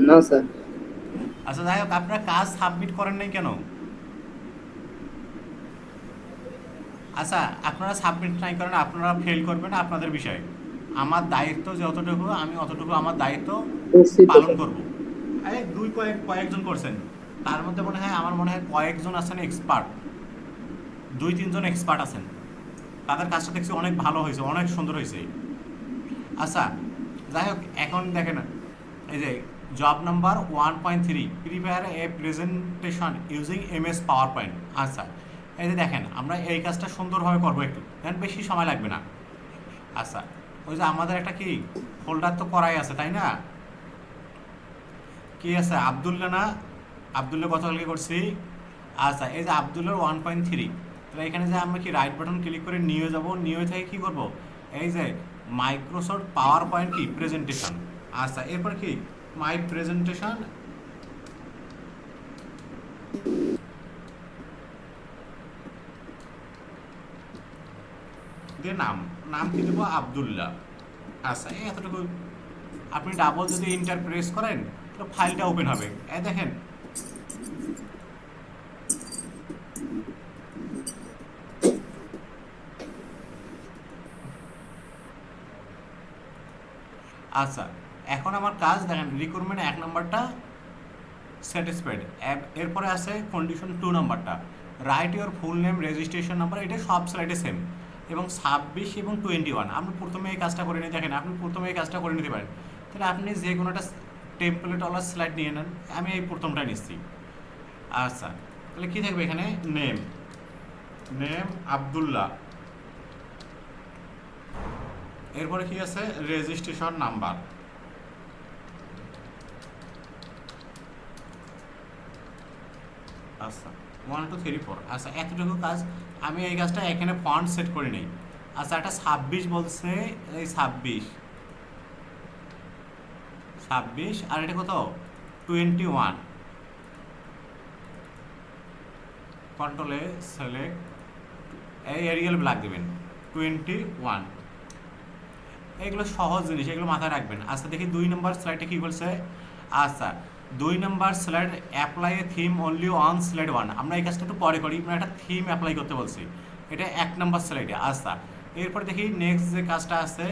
না স্যার। আচ্ছা যাই হোক, আপনারা কাজ সাবমিট করেন নাই কেন? আচ্ছা, আপনারা সাবমিট নাই করেন, আপনারা ফেল করবেন, আপনাদের বিষয়। আমার দায়িত্ব যতটুকু, আমি অতটুকু আমার দায়িত্ব করছি তো পালন স্যার। করব। এই কয়েকজন করছেন, তার মধ্যে মনে হয় আমার মনে হয় কয়েকজন আছেন এক্সপার্ট, দুই তিনজন এক্সপার্ট আছেন, তাদের কাজটা দেখছি অনেক ভালো হয়েছে, অনেক সুন্দর হয়েছে। আচ্ছা যাই হোক, এখন দেখেন এই যে job number 1.3, prepare a presentation using MS power point. আচ্ছা, এই যে দেখেন আমরা এই কাজটা সুন্দরভাবে করবো, একটু দেখেন বেশি সময় লাগবে না। আচ্ছা, ওই যে আমাদের একটা কি ফোল্ডার তো করাই আছে তাই না? কি আছে, আবদুল্লা না? আবদুল্লা গতকালকে করছি। আচ্ছা, এই যে আবদুল্লার 1.3, তাহলে এখানে যে আমরা কি রাইট বাটন ক্লিক করে নিয়ে যাব, নিয়ে থেকে কি করব, এই যে মাইক্রোসফট পাওয়ার পয়েন্ট কি প্রেজেন্টেশন। আচ্ছা, এরপর কি মাই প্রেজেন্টেশন দিয়ে নাম, নাম কি দেবো, আবদুল্লাহ। আচ্ছা, এই এতটুকু। আপনি ডাবল যদি ইন্টার প্রেস করেন তো ফাইলটা ওপেন হবে, এই দেখেন। আচ্ছা, এখন আমার কাজ দেখেন, রিক্রুটমেন্ট 1 নম্বরটা স্যাটিসফাইড। এরপরে আছে কন্ডিশন 2 নম্বরটা, right your full name registration number, এটা সব স্লাইডে সেম। এবং 26 এবং 21, আপনি প্রথমে এই কাজটা করে নিয়ে দেখেন, আপনি প্রথমে এই কাজটা করে নিতে পারেন। তাহলে আপনি যে কোনো একটা টেমপ্লেটওয়ালা স্লাইড নিয়ে নেন, আমি এই প্রথমটা নিচ্ছি। আচ্ছা, তাহলে কী থাকবে এখানে, নেম, নেম আবদুল্লাহ। এরপরে কি আছে, রেজিস্ট্রেশন নাম্বার। আচ্ছা, 1 2 3 4। আচ্ছা, এতটুকু কাজ। আমি এই কাজটা এখানে ফন্ট সেট করে নিই। আচ্ছা, একটা 26 বলছে, এই 26, আর এটা কত, 21। কন্ট্রোলে সেলেক্ট, এই এরিয়াল ব্ল্যাক দেবেন, 21। এগুলো সহজ জিনিস, এগুলো মাথায় রাখবেন। আচ্ছা দেখি 2 নম্বর স্লাইডে কী বলছে। আচ্ছা, 2 নম্বর slide, apply a theme only on slide 1। আমরা এই কাজটা একটু পরে করি, আমরা একটা থিম অ্যাপ্লাই করতে বলছি, এটা 1 নম্বর স্লাইডে। আচ্ছা, এরপর দেখি নেক্সট যে কাজটা আছে,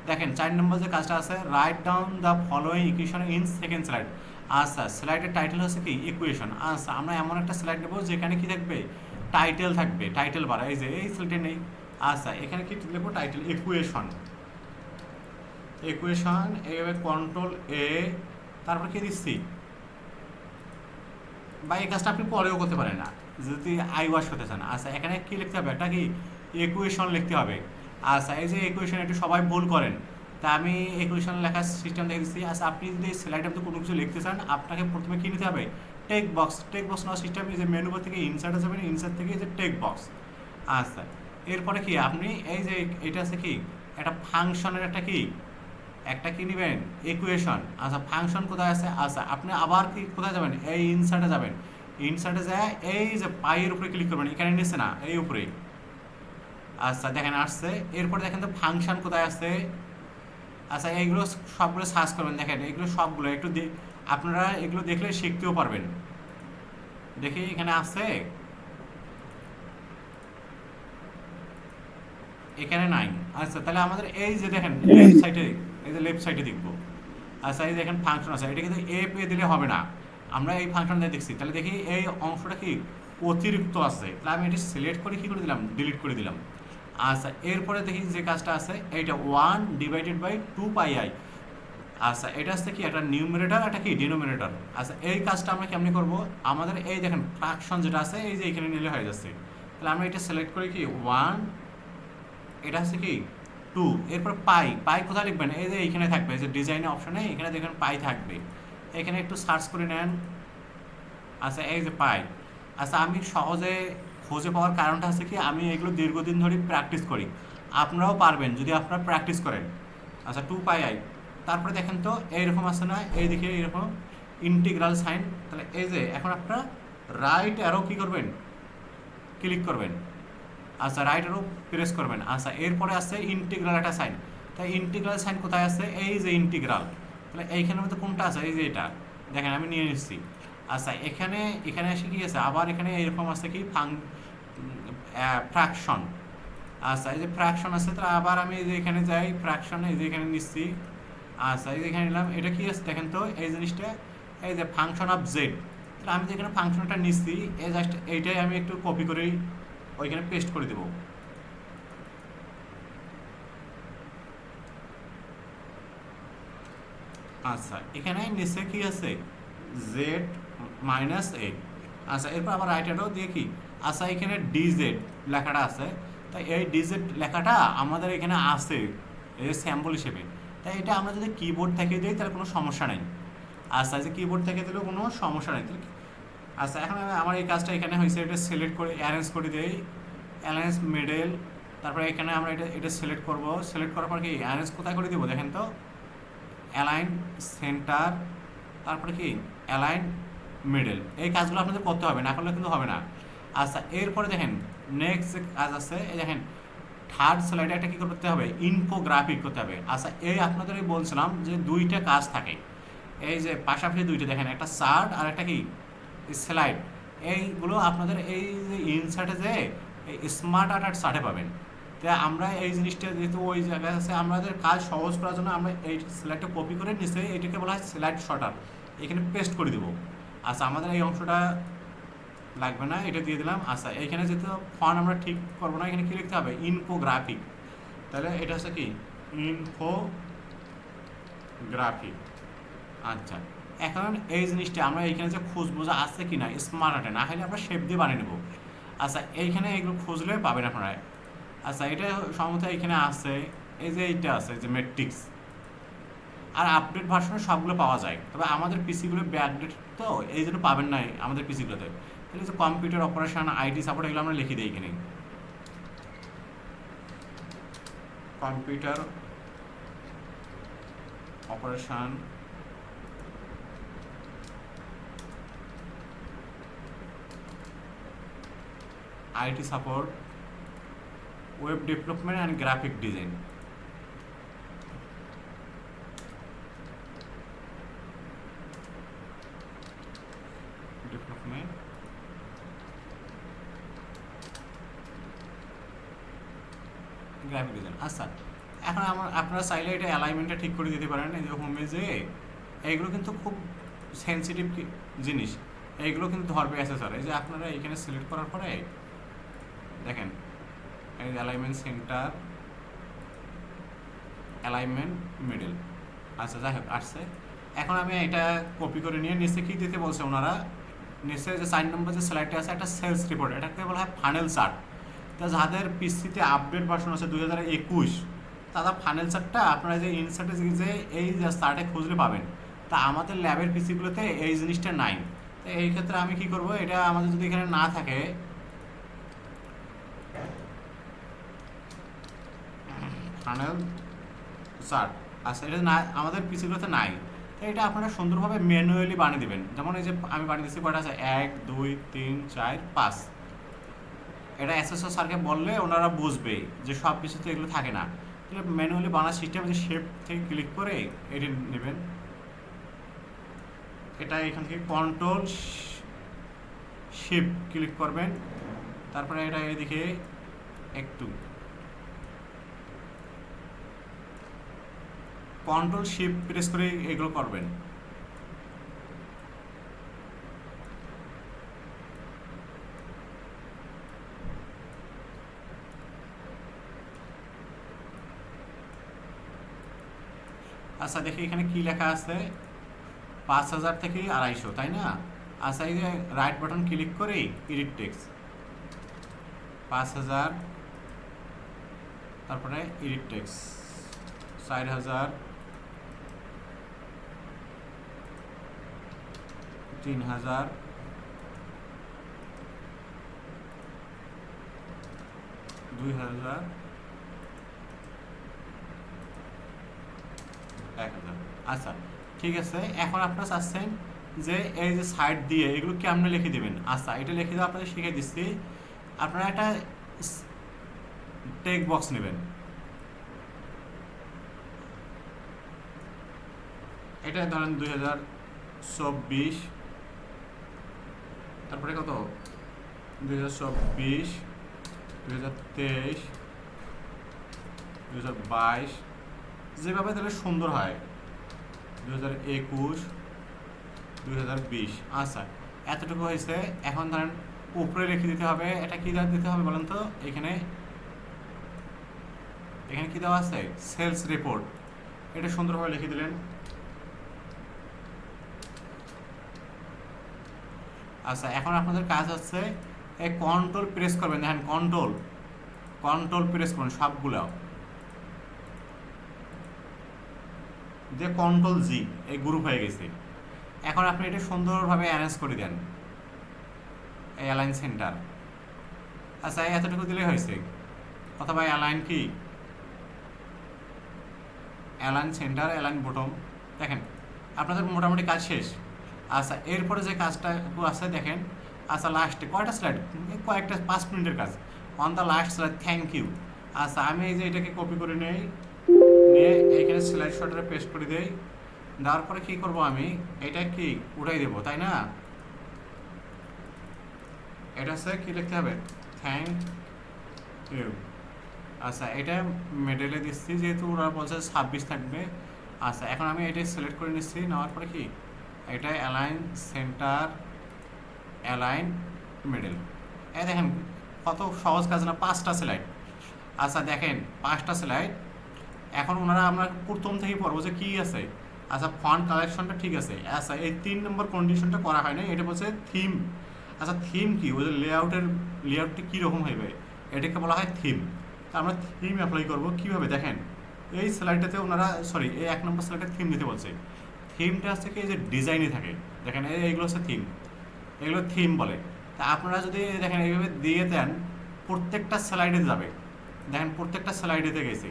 দেখেন 4 নম্বর যে কাজটা আছে, write down the following equation in second slide. আচ্ছা, স্লাইডের টাইটেল হচ্ছে কি ইকুয়েশন। আচ্ছা, আমরা এমন একটা স্লাইড নেবো যেখানে কি থাকবে, টাইটেল থাকবে, টাইটেল বাড়া, এই যে এই স্লাইডে নেই। আচ্ছা, এখানে কি লিখবো, টাইটেল ইকুয়েশন, ইকুয়েশন, এইভাবে কন্ট্রোল এ, তারপর কি দিচ্ছি, বা এই কাজটা আপনি পরেও করতে পারেন না যদি আই ওয়াশ হতে চান। আচ্ছা, এখানে কি লিখতে হবে, একটা কি ইকুয়েশন লিখতে হবে। আচ্ছা, এই যে ইকুয়েশন, একটু সবাই ভুল করেন, তা আমি ইকুয়েশন লেখার সিস্টেম দেখে দিচ্ছি। আচ্ছা, আপনি যদি এই স্লাইডের মধ্যে কোনো কিছু লিখতে চান, আপনাকে প্রথমে কি নিতে হবে, টেক বক্স। টেক বক্স নেওয়ার সিস্টেম, এই যে মেনু বার থেকে ইনসার্টে যাবেন, ইনসার্ট থেকে এই যে টেক বক্স। আচ্ছা, এরপরে কি আপনি এই যে এটা আছে কি, একটা ফাংশনের একটা কি, একটা কি নেবেন, ইকুয়েশন। আচ্ছা, ফাংশন কোথায় আছে, আচ্ছা আপনি আবার কি কোথায় যাবেন, এই ইনসার্টে যাবেন, ইনসার্টে যায় এই যে পাইয়ের উপরে ক্লিক করবেন, এখানে নিচ্ছে না, এই উপরেই। আচ্ছা দেখেন আসছে, এরপরে দেখেন তো ফাংশন কোথায় আছে। আচ্ছা, এইগুলো সবগুলো সার্চ করবেন, দেখেন এগুলো সবগুলো একটু আপনারা এগুলো দেখলে শিখতেও পারবেন। দেখি এখানে আছে, এখানে নাই। আচ্ছা, তাহলে আমাদের এই যে দেখেন লেফট সাইডে, এই যে লেফট সাইডে দেখবো। আচ্ছা, এই দেখেন ফাংশন আছে, এটা কিন্তু এ পে দিলে হবে না, আমরা এই ফাংশন দিয়ে দেখছি। তাহলে দেখি এই অংশটা কি অতিরিক্ত আছে, তাহলে আমি এটি সিলেক্ট করে কী করে দিলাম, ডিলিট করে দিলাম। আচ্ছা, এরপরে দেখি যে কাজটা আছে, এইটা 1/2 পাই আই। আচ্ছা, এটা হচ্ছে কি একটা নিউমিনেটর, একটা কি ডিনোমিনেটর। আচ্ছা, এই কাজটা আমরা কেমনি করবো, আমাদের এই দেখেন ফ্র্যাকশন যেটা আছে, এই যে এখানে নিলে হয়ে যাচ্ছে। তাহলে আমরা এটা সিলেক্ট করি কি 1, এটা হচ্ছে কি 2, এরপর পাই। পাই কোথায় লিখবেন, এই যে এইখানে থাকবে, এই যে ডিজাইনের অপশনে এখানে দেখেন পাই থাকবে, এখানে একটু সার্চ করে নেন। আচ্ছা, এই যে পাই। আচ্ছা, আমি সহজে খুঁজে পাওয়ার কারণটা হচ্ছে কি, আমি এগুলো দীর্ঘদিন ধরে প্র্যাকটিস করি, আপনারাও পারবেন যদি আপনারা প্র্যাকটিস করেন। আচ্ছা, 2 পাই আই, তারপরে দেখেন তো এইরকম আছে না, এই দিকে এরকম ইন্টিগ্রাল সাইন। তাহলে এই যে এখন আপনারা রাইট অ্যারো কী করবেন, ক্লিক করবেন। আচ্ছা, রাইট আরও প্রেস করবেন। আচ্ছা, এরপরে আছে ইন্টিগ্রাল একটা সাইন, তাই ইন্টিগ্রাল সাইন কোথায় আছে, এই যে ইন্টিগ্রাল। তাহলে এইখানের মধ্যে কোনটা আছে, এই যে এটা। দেখেন আমি নিয়ে নিচ্ছি। আচ্ছা এখানে এখানে এসে কি আছে, আবার এখানে এরকম আছে কি ফ্র্যাকশন। আচ্ছা এই যে ফ্র্যাকশন আছে, তাহলে আবার আমি এই যে এখানে যাই ফ্র্যাকশনে, এই যে এখানে নিচ্ছি। আচ্ছা এই যে এখানে নিলাম, এটা কি আছে দেখেন তো এই জিনিসটা, এই যে ফাংশন অফ জেড। তাহলে আমি যেখানে ফাংশনটা নিচ্ছি, এই জাস্ট এইটাই আমি একটু কপি করে ওইখানে পেস্ট করে দেবো। আচ্ছা এখানে নিচে কি আছে, জেড মাইনাস এইট। আচ্ছা এরপর আবার রাইট হ্যান্ডও দেখি। আচ্ছা এখানে ডিজেড লেখাটা আছে, তাই এই ডিজেড লেখাটা আমাদের এখানে আছে এই যে স্যাম্পল হিসেবে। তাই এটা আমরা যদি কিবোর্ড থেকে দিই তাহলে কোনো সমস্যা নেই। আচ্ছা এই যে কিবোর্ড থেকে দিলেও কোনো সমস্যা নেই। আচ্ছা এখন আমার এই কাজটা এখানে হয়েছে, এটা সিলেক্ট করে অ্যারেঞ্জ করে দিই, অ্যারেঞ্জ মিডল। তারপরে এখানে আমরা এটা এটা সিলেক্ট করব, সিলেক্ট করার পর কি অ্যারেঞ্জ কোথায় করে দিব দেখেন তো, অ্যালাইন সেন্টার, তারপরে কি অ্যালাইন মিডল। এই কাজগুলো আপনাদের করতে হবে, না করলে কিন্তু হবে না। আচ্ছা এরপরে দেখেন নেক্সট যে কাজ আছে, এই দেখেন থার্ড স্লাইডে একটা কী করতে হবে, ইনফোগ্রাফিক করতে হবে। আচ্ছা এই আপনাদের বলছিলাম যে দুইটা কাজ থাকে, এই যে পাশাপাশি দুইটা দেখেন, একটা চার্ট আর একটা কি স্লাইড। এইগুলো আপনাদের এই যে ইনসার্টে যে এই স্মার্ট আর্ট আর চার্টে পাবেন। তাই আমরা এই জিনিসটা যেহেতু ওই জায়গায় আছে, আমাদের কাজ সহজ করার জন্য আমরা এই স্লাইডটা কপি করে নিচে এটাকে বলা হয় স্লাইড শর্টার, এখানে পেস্ট করে দেবো। আচ্ছা আমাদের এই অংশটা লাগবে না, এটা দিয়ে দিলাম। আচ্ছা এইখানে যেহেতু ফন্ট আমরা ঠিক করবো না, এখানে কী লিখতে হবে, ইনফোগ্রাফিক। তাহলে এটা হচ্ছে কি ইনফোগ্রাফিক। আচ্ছা এখন এই জিনিসটা আমরা এইখানে যে খুঁজবো যে আছে কি না স্মার্ট আর্টে, না হলে আমরা শেপ দিয়ে বানিয়ে নেবো। আচ্ছা এইখানে এগুলো খুঁজলে পাবেন আপনারা। আচ্ছা এটা সম্ভবত এখানে আছে, এই যে এইটা আছে যে ম্যাট্রিক্স, আর আপডেট ভার্সনে সবগুলো পাওয়া যায়, তবে আমাদের পিসিগুলো ব্যাকডেট তো এই জন্য পাবেন না আমাদের পিসিগুলোতে। তাহলে যে কম্পিউটার অপারেশন আইটি সাপোর্ট এগুলো আমরা লিখে দিই এখানে, computer operation IT support web development and graphic design. Development graphic design. আচ্ছা এখন আপনারা চাইলে এটা অ্যালাইনমেন্টটা ঠিক করে দিতে পারেন। এই যে হোমে যে এইগুলো কিন্তু খুব সেন্সিটিভ জিনিস, এইগুলো কিন্তু ধরবে অ্যাসেসর। এই যে আপনারা এখানে সিলেক্ট করার পরে দেখেন এই অ্যালাইনমেন্ট সেন্টার, অ্যালাইনমেন্ট মিডল। আচ্ছা যাই হোক আসছে। এখন আমি এটা কপি করে নিয়ে নিচে কী দিতে বলছে ওনারা, নিচে যে 4 নম্বর যে স্লাইডটা আছে একটা সেলস রিপোর্ট, এটাকে বলা হয় ফানেল চার্ট। তা যাদের পিসিতে আপডেট ভার্সন আছে 2021, তারা ফানেল চার্টটা আপনারা যে ইনসার্টে যে এই যে চার্টে খুঁজলে পাবেন। তা আমাদের ল্যাবের পিসিগুলোতে এই জিনিসটা নাই। তো এই ক্ষেত্রে আমি কি করব, এটা আমাদের যদি এখানে না থাকে, ফানেল চার্ট আচ্ছা এটা না আমাদের পিসিগুলোতে নাই, তো এটা আপনারা সুন্দরভাবে ম্যানুয়ালি বানিয়ে দেবেন। যেমন এই যে আমি বানিয়ে দিচ্ছি, কয়টা আছে 1 2 3 4 5। এটা এসএসও স্যারকে বললে ওনারা বুঝবে যে সব কিছু তো এগুলো থাকে না। তাহলে ম্যানুয়ালি বানার সিস্টেম যে শেপ থেকে ক্লিক করে এটি নেবেন, এটা এখান থেকে কন্ট্রোল শিফট ক্লিক করবেন, তারপরে এটা এদিকে একটু কন্ট্রোল শিফট প্রেস করে এগুলো করবেন। আচ্ছা দেখি এখানে কি লেখা আছে, 5000 থেকে 250, তাই না? আচ্ছা এই যে রাইট বাটন ক্লিক করে এডিট টেক্সট 5000, তারপরে এডিট টেক্সট 4000, 3000, 2000, 1000। আচ্ছা ঠিক আছে, এখন আপনারা চাচ্ছেন যে এই যে সাইড দিয়ে এগুলো কেমনে লিখে দেবেন। আচ্ছা এটা লিখে দেওয়া আপনাদের শিখিয়ে দিচ্ছি। আপনারা একটা টেক্সট বক্স নেবেন, এটা ধরেন 2024, তারপরে কত 2024, 2023, 2022, যেভাবে তাহলে সুন্দর হয় 2021, 2020। আচ্ছা, এতটুকু হয়েছে। এখন ধরেন উপরে লিখে দিতে হবে, এটা কি দিতে হবে বলেন তো? এখানে কি দেওয়া আছে? Sales report. এটা সুন্দরভাবে লিখে দিলেন। আচ্ছা, এখন আপনাদের কাজ হচ্ছে এই কন্ট্রোল প্রেস করবেন। দেখেন কন্ট্রোল প্রেস করুন সবগুলো যে কন্ট্রোল জি, এই গ্রুপ হয়ে গেছে। এখন আপনি এটা সুন্দরভাবে অ্যারেঞ্জ করে দেন, এই অ্যালাইন সেন্টার। আচ্ছা, এতটুকু দিলেই হয়েছে। অথবা অ্যালাইন কি, অ্যালাইন সেন্টার, অ্যালাইন বটম। দেখেন আপনাদের মোটামুটি কাজ শেষ। আচ্ছা, এরপরে যে কাজটা আছে দেখেন। আচ্ছা, লাস্টে কয়টা স্লাইড, কয়েকটা 5 মিনিটের কাজ। On the last slide thank you. আচ্ছা, আমি এই যে এটাকে কপি করে নিয়ে এইখানে স্লাইড শটারে পেস্ট করে দেই। দেওয়ার পরে কী করবো, আমি এটা কি উঠাই দেবো, তাই না? এটা হচ্ছে কী লিখতে হবে, থ্যাংক ইউ। আচ্ছা, এটা মেডেলে দিচ্ছি যেহেতু ওরা বলছে 26 থাকবে। আচ্ছা, এখন আমি এটাই সিলেক্ট করে নিচ্ছি। নেওয়ার পরে কি এটা অ্যালাইন সেন্টার, অ্যালাইন মিডল। এই দেখেন কত সহজ কাজ না, 5টা স্লাইড। আচ্ছা, দেখেন 5টা স্লাইড। এখন ওনারা আমরা প্রথম থেকেই পড়বো যে কী আছে। আচ্ছা, ফন্ট কালেকশনটা ঠিক আছে। আচ্ছা, এই 3 নম্বর কন্ডিশনটা করা হয় না, এটা বলছে থিম। আচ্ছা, থিম কি, ওই যে লেআউটটা কীরকম হবে এটাকে বলা হয় থিম। তা আমরা থিম অ্যাপ্লাই করবো কীভাবে, দেখেন এই স্লাইডটাতে ওনারা এই 1 নম্বর স্লাইডে থিম দিতে বলছে। থিমটা হচ্ছে কি, এই যে ডিজাইনে থাকে, দেখেন এইগুলো হচ্ছে থিম, এগুলো থিম বলে। তা আপনারা যদি দেখেন এইভাবে দিয়ে দেন, প্রত্যেকটা স্লাইডে যাবে। দেখেন প্রত্যেকটা স্লাইডেতে গেছে,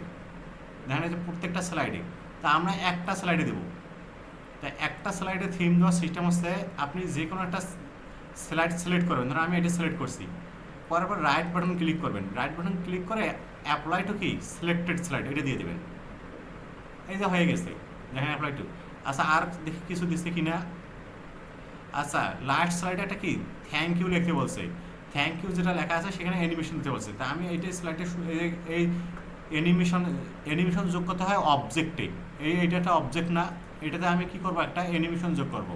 দেখেন এই যে প্রত্যেকটা স্লাইডে। তা আমরা একটা স্লাইডে দেবো। তা একটা স্লাইডে থিম দেওয়ার সিস্টেম হচ্ছে, আপনি যে কোনো একটা স্লাইড সিলেক্ট করবেন। ধরুন আমি এটা সিলেক্ট করছি, করার পর রাইট বাটন ক্লিক করবেন। রাইট বাটন ক্লিক করে অ্যাপ্লাই টু কি সিলেক্টেড স্লাইড এটা দিয়ে দেবেন। এই যে হয়ে গেছে, দেখেন অ্যাপ্লাই টু। আচ্ছা, আর দেখি কিছু দিচ্ছে কি না। আচ্ছা, লাস্ট স্লাইডে একটা কি থ্যাংক ইউ লিখতে বলছে। থ্যাংক ইউ যেটা লেখা আছে সেখানে অ্যানিমেশন দিতে বলছে। তা আমি এইটাই স্লাইডে এই অ্যানিমেশন যোগ করতে হয় অবজেক্টে। এইটা একটা অবজেক্ট না, এটাতে আমি কি করব, একটা অ্যানিমেশন যোগ করব,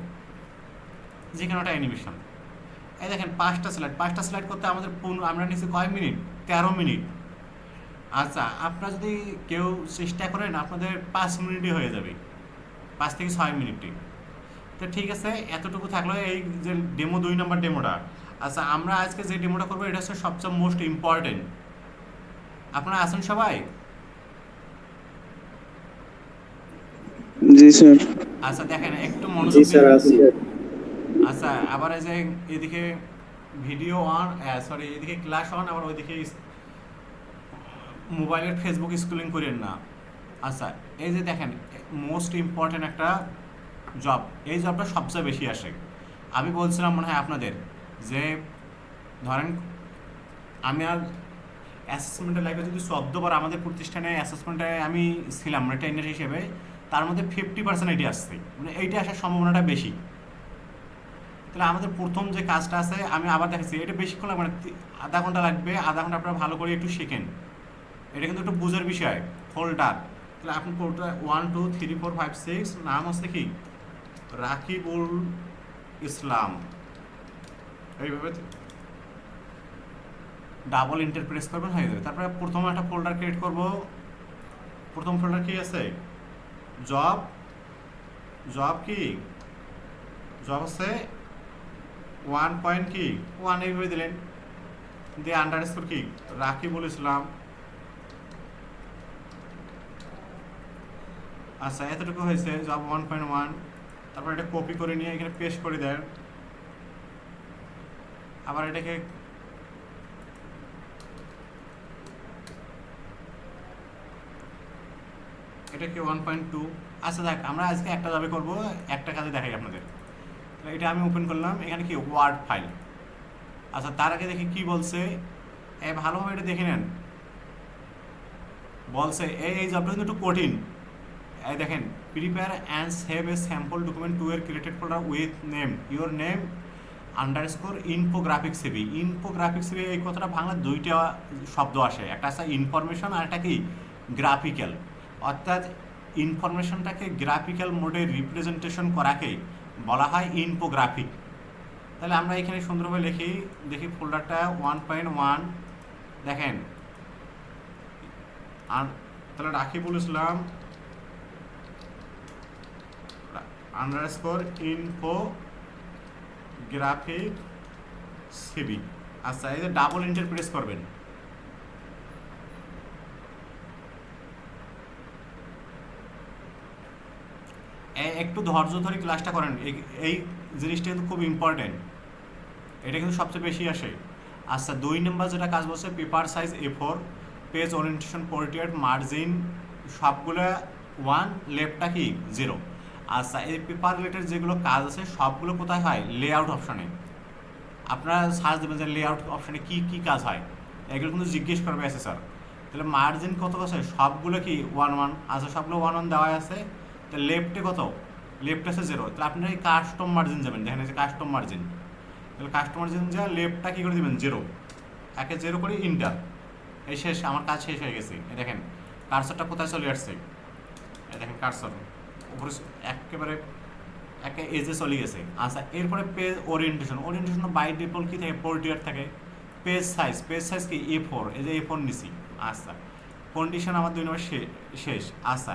যে কোনো একটা অ্যানিমেশন। এই দেখেন 5টা স্লাইড করতে আমাদের আমরা নিচ্ছি কয় মিনিট, 13 মিনিট। আচ্ছা, আপনারা যদি কেউ চেষ্টা করেন আপনাদের 5 মিনিটই হয়ে যাবে, 5 থেকে 6 মিনিটই। তো ঠিক আছে, এতটুকু থাকলো এই যে ডেমো 2 নম্বর ডেমোটা। আচ্ছা, আমরা আজকে যে ডেমোটা করবো এটা হচ্ছে সবচেয়ে মোস্ট ইম্পর্টেন্ট। আপনারা আছেন সবাই? জি স্যার। আচ্ছা, দেখেন একটু মনোযোগ দিন। আচ্ছা, আবার এই যে এদিকে ভিডিও অন, সরি এদিকে ক্লাস অন, আবার ওইদিকে মোবাইলের ফেসবুক স্ক্রলিং করেন না। আচ্ছা, এই যে দেখেন মোস্ট ইম্পর্টেন্ট একটা জব, এই জবটা সবচেয়ে বেশি আসে। আমি বলছিলাম মনে হয় আপনাদের যে ধরেন আমি আর অ্যাসেসমেন্টের লাইফে যদি 14 বার আমাদের প্রতিষ্ঠানে অ্যাসেসমেন্টে আমি ছিলাম মানে ট্রেনার হিসেবে, তার মধ্যে 50% এটি আসছে, মানে এইটা আসার সম্ভাবনাটা বেশি। তাহলে আমাদের প্রথম যে কাজটা আছে, আমি আবার দেখেছি এটা বেশিক্ষণ লাগবে না, আধা ঘন্টা লাগবে। আধা ঘন্টা আপনারা ভালো করে একটু শেখেন, এটা কিন্তু একটু বুঝার বিষয়। ফোল্ডার, তাহলে আপনি ফোল্ডার 1 2 3 4 5 6, নাম হচ্ছে কি রাকিবুল ইসলাম। এইভাবে ডাবল এন্টার প্রেস করবেন, হয়ে যাবে। তারপরে প্রথমে একটা ফোল্ডার ক্রিয়েট করব। প্রথম ফোল্ডার কি আছে, জব। কি জব হচ্ছে 1 পয়েন্ট কি 1, এইভাবে দিলেন, দিয়ে আন্ডারস্কোর কি রাকিবুল ইসলাম। আচ্ছা, এতটুকু হয়েছে জব 1.1। তারপর এটা কপি করে নিয়ে এখানে পেস্ট করে দেন। আবার এটাকে এটা কি 1.2। আচ্ছা, দেখ আমরা আজকে একটা জবে করব, একটা কাজে দেখাই আপনাদের। এটা আমি ওপেন করলাম, এখানে কি ওয়ার্ড ফাইল। আচ্ছা, তার আগে দেখি কি বলছে, ভালোভাবে এটা দেখে নেন। বলছে এই জবটা কিন্তু একটু কঠিন, এই দেখেন prepare and save a sample document to our created folder with name your name underscore infographic CB. Infographic CB এই কথাটা বাংলা দুইটা শব্দ আসে, একটা আছে ইনফরমেশন আর একটা কি গ্রাফিক্যাল। অর্থাৎ ইনফরমেশনটাকে গ্রাফিক্যাল মোডে রিপ্রেজেন্টেশন করাকে বলা হয় ইনফোগ্রাফিক। তাহলে আমরা এখানে সুন্দরভাবে লিখি, দেখি ফোল্ডারটা 1.1 দেখেন তাহলে রাখি বলেছিলাম আন্ডারস্কোর ইনফোগ্রাফিক সিবি। আচ্ছা, এই যে ডাবল এন্টার প্রেস করবেন, একটু ধৈর্য ধরে ক্লাসটা করেন, এই জিনিসটা কিন্তু খুব ইম্পর্টেন্ট, এটা কিন্তু সবচেয়ে বেশি আসে। আচ্ছা 2 নম্বর যেটা কাজ বলছে paper size A4, page orientation portrait, margin সবগুলো 1, লেফটটা কি 0। আচ্ছা এই পেপার রিলেটেড যেগুলো কাজ আছে সবগুলো কোথায় হয়? লেআউট অপশনে। আপনারা সার্চ দেবেন যে লেআউট অপশনে কি কি কাজ হয়, এগুলো কিন্তু জিজ্ঞেস করবে আছে স্যার। তাহলে মার্জিন কত আছে? সবগুলো কি 1 আচ্ছা সবগুলো 1 দেওয়া আছে। তো লেফটে কত? লেফট আছে 0। তাহলে আপনারা এই কাস্টম মার্জিন যাবেন, দেখেন এই যে কাস্টম মার্জিন, তাহলে কাস্টম মার্জিন যা লেফটটা কী করে দেবেন 0, একে 0 করে ইন্টার। এই শেষ, আমার কাজ শেষ হয়ে গেছে। এই দেখেন কার্সরটা কোথায় চলে আসছে, এই দেখেন কার্সর উপরে একেবারে একে এজে চলে গেছে। আচ্ছা এরপরে page orientation, orientation by default কী থাকে? পোর্ট্রেট থাকে। পেজ সাইজ, পেজ সাইজ কি A4, এই যে A4 নিছি। আচ্ছা কন্ডিশন আমার 2 নম্বর শেষ। আচ্ছা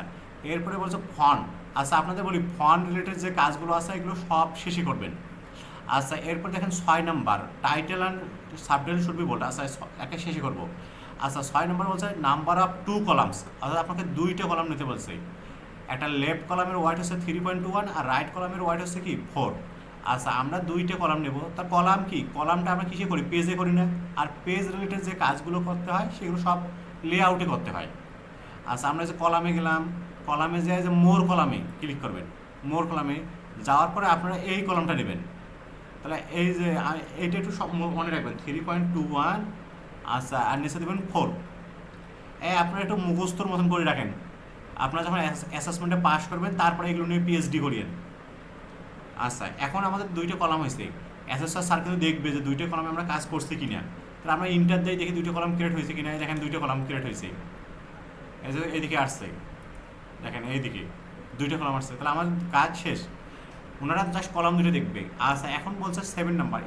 এরপরে বলছে ফন্ট। আচ্ছা আপনাদের বলি ফন্ট রিলেটেড যে কাজগুলো আছে এগুলো সব শেষে করবেন। আচ্ছা এরপর দেখেন 6 নম্বর title and subtitle should be bold. আচ্ছা একে শেষে করবো। আচ্ছা 6 নম্বর বলছে নাম্বার অফ 2 কলামস, অর্থাৎ আপনাকে 2টা কলাম নিতে বলছে। একটা লেফট কলামের ওয়াইট হচ্ছে 3.21 আর রাইট কলামের ওয়াইট হচ্ছে কি 4। আচ্ছা আমরা 2টা কলাম নেব, তা কলাম কি? কলামটা আমরা কিসে করি? পেজে করি না। আর পেজ রিলেটেড যে কাজগুলো করতে হয় সেগুলো সব লেআউটে করতে হয়। আচ্ছা আমরা যে কলামে গেলাম, কলামে যায় যে মোর কলামে ক্লিক করবেন, মোর কলামে যাওয়ার পরে আপনারা এই কলামটা নেবেন। তাহলে এই যে এইটা একটু সব মনে রাখবেন 3.21। আচ্ছা আর নিচে দেবেন 4। আপনারা একটু মুখস্থর মতন করে রাখেন, আপনারা যখন অ্যাসেসমেন্টে পাস করবেন তারপরে এগুলো নিয়ে PhD করিয়েন। আচ্ছা এখন আমাদের 2টা কলাম হয়েছে, অ্যাসেসর স্যার কিন্তু দেখবে যে 2টা কলামে আমরা কাজ করছি কিনা। তাহলে আমরা ইন্টার দিয়ে দেখি 2টা কলাম ক্রিয়েট হয়েছে কিনা। দেখেন 2টা কলাম ক্রিয়েট হয়েছে, এই যে এইদিকে আসছে, দেখেন এইদিকে 2টা কলাম আসছে। তাহলে আমার কাজ শেষ, ওনারা জাস্ট কলাম 2টা দেখবে। আচ্ছা এখন বলছে 7 number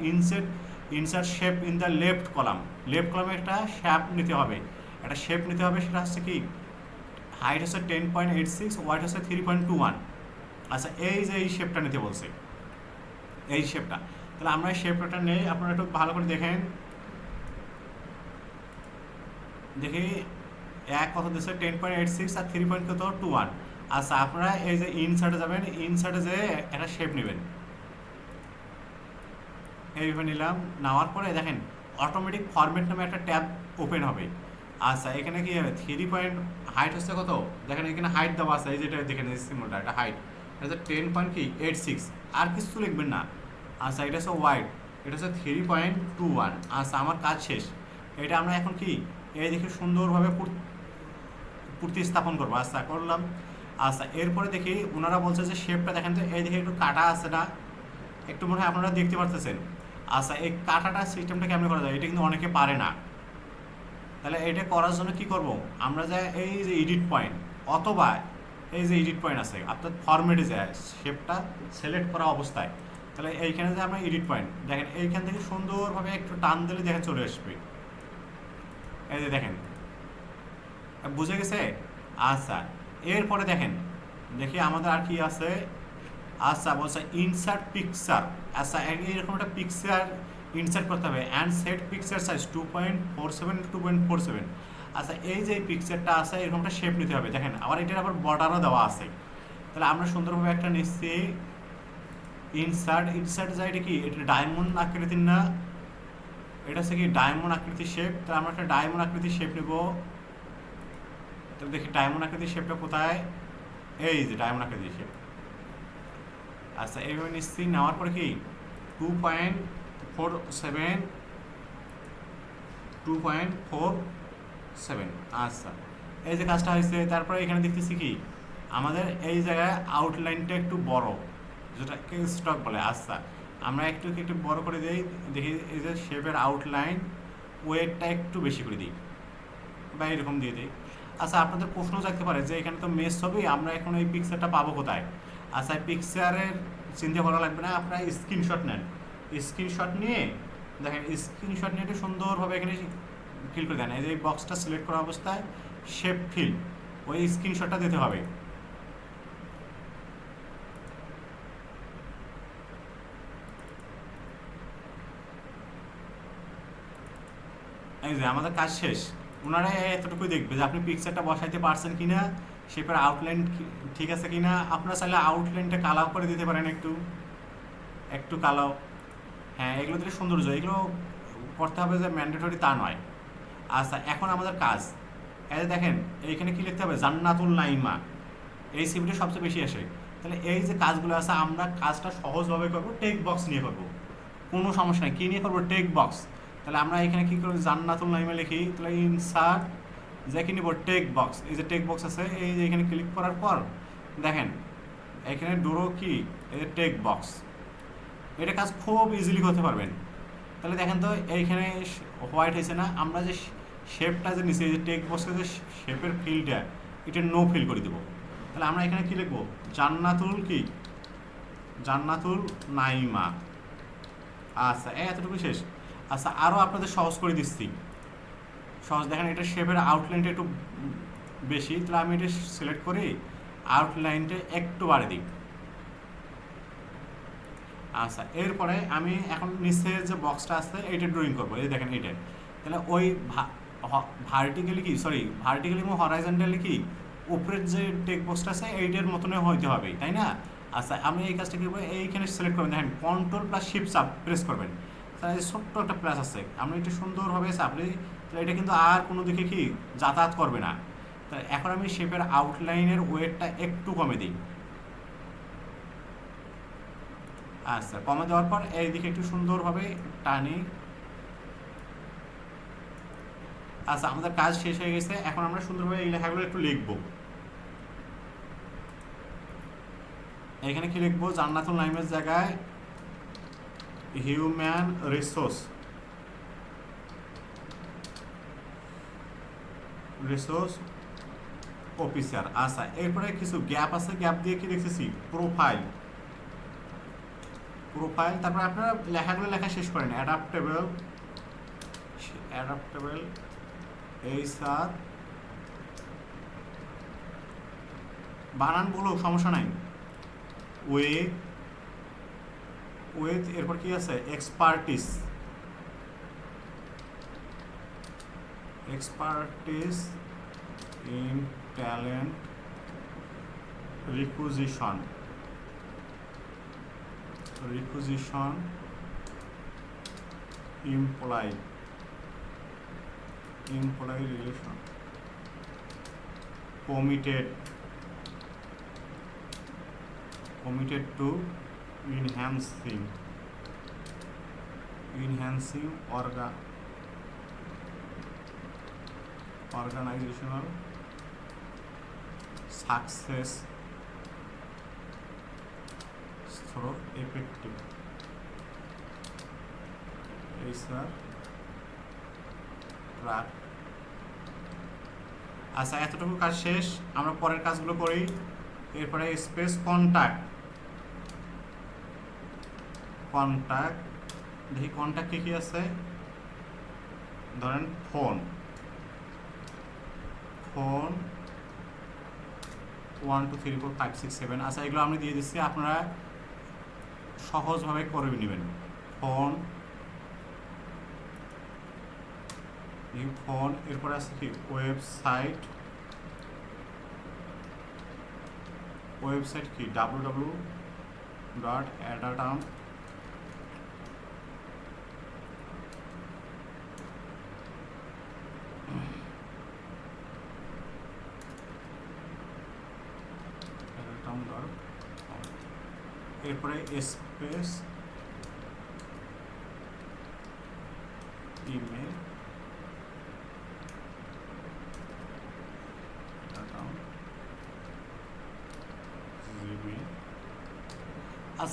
insert shape in the left column. Left কলামে একটা শেপ নিতে হবে, একটা শেপ নিতে হবে। সেটা হচ্ছে কি হাইট হচ্ছে 10.86, ওয়াইট হচ্ছে 3.21। আচ্ছা এই যে এই শেপটা নিতে বলছে, এই শেপটা। তাহলে আমরা এই শেপটা নেই, আপনারা একটু ভালো করে দেখেন। দেখি এক কত দিচ্ছে 10.86 আর 3.21। আচ্ছা আপনারা এই যে ইনসার্টে যাবেন, ইনসার্টে যে একটা শেপ নেবেন, এইভাবে নিলাম। নেওয়ার পরে দেখেন অটোমেটিক ফরম্যাট নামে একটা ট্যাব ওপেন হবে। আচ্ছা এখানে কি হবে 3 হাইট হচ্ছে কত? দেখেন এখানে হাইট দেওয়া আছে, এই যেটা দেখেন এই সিম্বলটা, এটা হাইট, এটা হচ্ছে 10.86, আর কিছু লিখবেন না। আচ্ছা এটা হচ্ছে ওয়াইড, এটা হচ্ছে 3.21। আচ্ছা আমার কাজ শেষ। এটা আমরা এখন কি এই দেখে সুন্দরভাবে প্রতিস্থাপন করবো। আচ্ছা করলাম। আচ্ছা এরপরে দেখি ওনারা বলছে যে শেপটা দেখেন তো এই দেখে একটু কাটা আছে না, একটু মনে হয় আপনারা দেখতে পারতেছেন। আচ্ছা এই কাটাটা সিস্টেমটা কেমন করা যায়? এটা কিন্তু অনেকে পারে না। তাহলে এটা করার জন্য কি করব? আমরা যাই এই যে এডিট পয়েন্ট, অথবা এই যে এডিট পয়েন্ট আছে আপনার ফরম্যাটে যায় শেপটা সিলেক্ট করা অবস্থায়, তাহলে এইখানে যে আমরা এডিট পয়েন্ট দেখেন, এইখান থেকে সুন্দরভাবে একটু টান দিলে দেখেন চলে আসবে। এই যে দেখেন, বুঝে গেছে? আচ্ছা এরপরে দেখেন, দেখি আমাদের আর কি আছে। আচ্ছা বলছে ইনসার্ট পিকচার। আচ্ছা এরকম একটা পিকচার ইনসার্ট করতে হবে অ্যান্ড সেট পিকচার সাইজ 2.47 2.47। আচ্ছা এই যে পিকচারটা আছে এরকম একটা শেপ নিতে হবে। দেখেন আবার এটার আবার বর্ডারও দেওয়া আছে। তাহলে আমরা সুন্দরভাবে একটা নিচ্ছি ইনসার্ট যায়, এটা কি? এটা ডায়মন্ড আকৃতির না, এটা হচ্ছে কি ডায়মন্ড আকৃতির শেপ। তাহলে আমরা একটা ডায়মন্ড আকৃতির শেপ নেব। তাহলে দেখি ডায়মন্ড আকৃতির শেপটা কোথায়? এই যে ডায়মন্ড আকৃতির শেপ। আচ্ছা এইভাবে নিচ্ছি, নেওয়ার পরে কি 2.47। আচ্ছা এই যে কাজটা হয়েছে। তারপরে এখানে দেখতেছি কি আমাদের এই জায়গায় আউটলাইনটা একটু বড়, যেটাকে স্টক বলে। আচ্ছা, আমরা একটু একটু বড় করে দিই, দেখি এই যে শেপের আউটলাইন ওয়েটটা একটু বেশি করে দিই, বা এরকম দিয়ে দিই। আচ্ছা, আপনাদের প্রশ্ন থাকতে পারে যে এখানে তো মেস ছবি, আমরা এখন এই পিকচারটা পাবো কোথায়? আচ্ছা, পিকচারের চিন্তা করা লাগবে না, আপনারা স্ক্রিনশট নেন। স্ক্রিনশট নিয়ে দেখেন, স্ক্রিনশট নিয়ে একটু সুন্দরভাবে এখানে ফিল করে দেন। এই যে বক্সটা সিলেক্ট করা অবস্থায় শেপ ফিল, ওই স্ক্রিনশটটা দিতে হবে। এই যে আমাদের কাজ শেষ। ওনারা এতটুকুই দেখবে যে আপনি পিকচারটা বসাইতে পারছেন কিনা, শেপের আউটলাইন ঠিক আছে কিনা। আপনারা চাইলে আউটলাইনটা কালার করে দিতে পারেন, একটু একটু কালো। হ্যাঁ, এগুলো দিলে সৌন্দর্য, এগুলো করতে হবে যে ম্যান্ডেটরি তা নয়। আচ্ছা, এখন আমাদের কাজ, এই যে দেখেন এইখানে কি লিখতে হবে, জান্নাতুল নাইমা, এই সিভিটা সবচেয়ে বেশি আসে। তাহলে এই যে কাজগুলো আছে, আমরা কাজটা সহজভাবে করবো, টেক বক্স নিয়ে করবো, কোনো সমস্যা নেই। কী নিয়ে করবো? Text box. তাহলে আমরা এখানে কী করবো, জান্নাতুল নাইমা লিখি, তাহলে ইনসার্ট যে কি নিব, টেক বক্স। এই যে টেক বক্স আছে, এই যে এখানে ক্লিক করার পর দেখেন এখানে ডোরো কি, এই যে টেক বক্স, এটা কাজ খুব ইজিলি করতে পারবেন। তাহলে দেখেন তো এইখানে হোয়াইট হয়েছে না, আমরা যে শেপটা যে নিচে, এই যে টেক বক্সের যে শেপের ফিলটা, এটা নো ফিল করে দেবো। তাহলে আমরা এখানে কি লিখবো, জান্নাতুল কি, জান্নাতুল নাইমা। আচ্ছা, এতটুকু শেষ। আচ্ছা, আরও আপনাদের সহজ করে দিচ্ছি, সহজ দেখেন, এটা শেপের আউটলাইনটা একটু বেশি, তাহলে আমি এটা সিলেক্ট করি, আউটলাইনটা একটু বাড়িয়ে দিই। আচ্ছা, এরপরে আমি এখন নিচের যে বক্সটা আছে এইটা ড্রয়িং করবো, এই দেখেন এইটা। তাহলে ওই ভার্টিক্যালি কি, সরি ভার্টিক্যালি এবং হরাইজন্টালি কি, উপরের যে টেক বক্সটা আছে এইটার মতনই হইতে হবে, তাই না? আচ্ছা, আমি এই কাজটা কী করবো, এইখানে সিলেক্ট করবেন, দেখেন কন্ট্রোল প্লাস শিফট চাপ প্রেস করবেন, তাহলে ছোট্ট একটা প্লাস আছে, আমি এটা সুন্দরভাবে চাপলে, তাহলে এটা কিন্তু আর কোনো দিকে কি যাতায়াত করবে না। তাহলে এখন আমি শেপের আউটলাইনের ওয়েটটা একটু কমে দিই। আচ্ছা, কমে দেওয়ার পর এইদিকে একটু সুন্দরভাবে টানি। আচ্ছা, আমাদের কাজ শেষ হয়ে গেছে, এখন আমরা সুন্দরভাবে এই লেখাগুলো একটু লিখবো। এখানে কি লিখবো, জান্নাতুল নাইমের জায়গায় হিউম্যান রিসোর্স অফিসার। আচ্ছা, এরপরে কিছু গ্যাপ আছে, গ্যাপ দিয়ে কি লিখতেছি, প্রোফাইল। তারপরে আপনারা লেখাগুলো লেখা শেষ করেন, অ্যাডাপ্টেবল এই স্যার, বানান বলো সমস্যা নাই। উইথ এরপর কি আছে, expertise in talent requisition employee relation, committed to enhancing organizational success through effective HR track। আচ্ছা, এতটুকু কাজ শেষ, আমরা পরের কাজগুলো করি। এরপরে স্পেস কন্ট্যাক্ট দেখি কন্ট্যাক্ট কী কী আছে, ধরেন ফোন 1 2 3 4 5 6 7। আচ্ছা, এগুলো আমি দিয়ে দিচ্ছি, আপনারা সহজভাবে করে নেবেন। ফোন, এরপরে আছে কি, ওয়েবসাইট কি www.adatam এরপরে স্পেস ইমেল